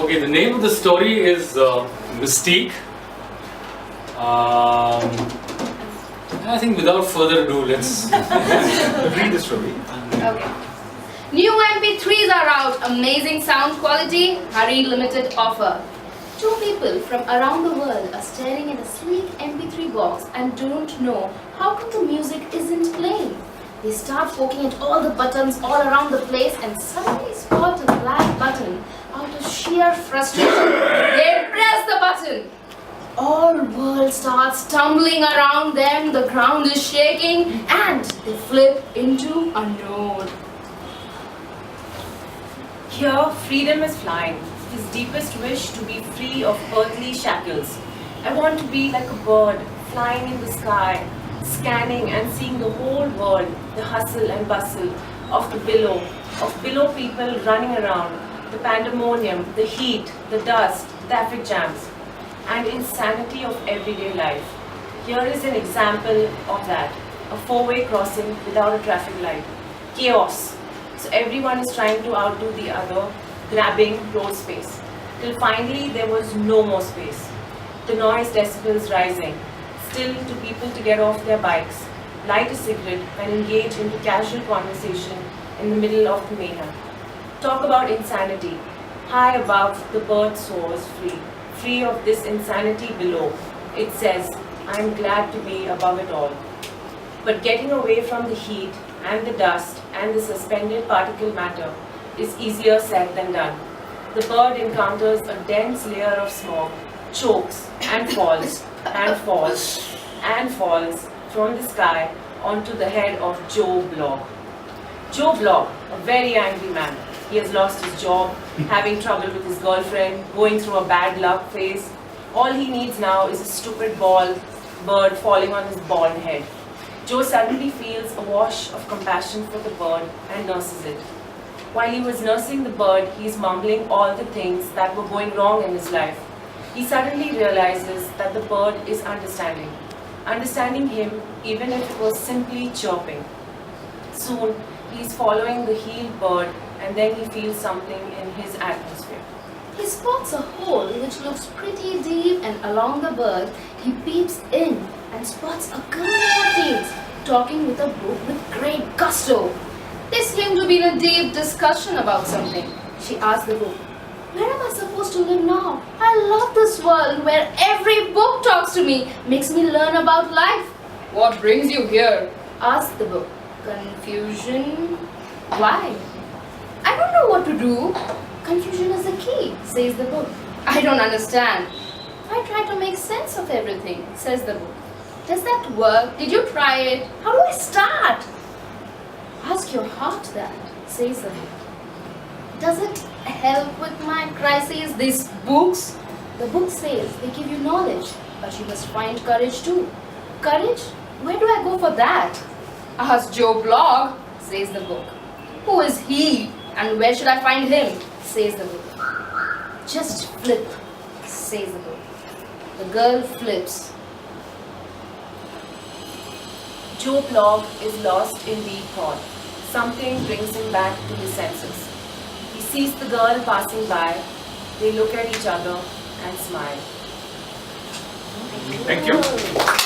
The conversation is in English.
Okay, the name of the story is Mystique. I think without further ado, let's Read the story. Okay. New MP3s are out. Amazing sound quality. Hurry limited offer. Two people from around the world are staring at a sleek MP3 box and don't know how come the music isn't playing. They start poking at all the buttons all around the place and suddenly spot a black button. Out of sheer frustration, they press the button. All world starts tumbling around them, the ground is shaking, and they flip into unknown. Here, freedom is flying. His deepest wish to be free of earthly shackles. I want to be like a bird, flying in the sky, scanning and seeing the whole world, the hustle and bustle of the below people running around, the pandemonium, the heat, the dust, the traffic jams, and insanity of everyday life. Here is an example of that, a four-way crossing without a traffic light. Chaos. So everyone is trying to outdo the other, grabbing road space. Till finally there was no more space. The noise decibels rising. Still to people to get off their bikes, light a cigarette and engage into casual conversation in the middle of the mayhem. Talk about insanity. High above, the bird soars free, free of this insanity below. It says, I'm glad to be above it all. But getting away from the heat and the dust and the suspended particle matter is easier said than done. The bird encounters a dense layer of smoke, chokes and falls and falls and falls from the sky onto the head of Joe Blogg. Joe Blogg, a very angry man. He has lost his job, having trouble with his girlfriend, going through a bad luck phase. All he needs now is a stupid bird falling on his bald head. Joe suddenly feels a wash of compassion for the bird and nurses it. While he was nursing the bird, he is mumbling all the things that were going wrong in his life. He suddenly realizes that the bird is understanding him even if it was simply chirping. Soon, he is following the healed bird and then he feels something in his atmosphere. He spots a hole which looks pretty deep, and along the bird, he peeps in and spots a girl in her teens talking with a book with great gusto. They seem to be in a deep discussion about something. She asks the book, "Where am I supposed to live now? I love this world where every book talks to me, makes me learn about life." "What brings you here?" asks the book. "Confusion." "Why?" "I don't know what to do." "Confusion is the key," says the book. "I don't understand." "I try to make sense of everything," says the book. "Does that work? Did you try it? How do I start?" "Ask your heart that," says the book. "Does it help with my crises, these books?" The book says they give you knowledge, but you must find courage too. "Courage? Where do I go for that?" "Ask Joe Blogg," says the book. "Who is he and where should I find him?" says the book. "Just flip," says the book. The girl flips. Joe Blogg is lost in deep thought. Something brings him back to his senses. He sees the girl passing by. They look at each other and smile. Thank you.